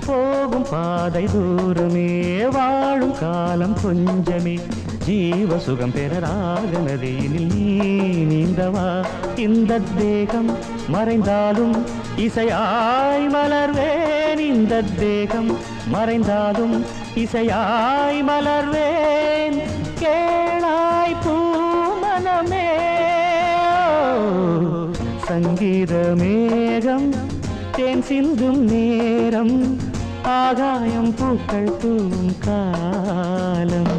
போகும் பாதை தூரமே வாழும் காலம் கொஞ்சமே ஜீவ சுகம் பெற ராக நதியினில் நீ நீந்தவா இந்த தேகம் மறைந்தாலும் இசையாய் மலர்வேன் இந்த தேகம் மறைந்தாலும் இசையாய் மலர்வேன் கேளாய் பூமனமே சங்கீத மேகம் தேன் சிந்தும் நேரம் ஆகாயம் பூக்கள் தூவும் காலம்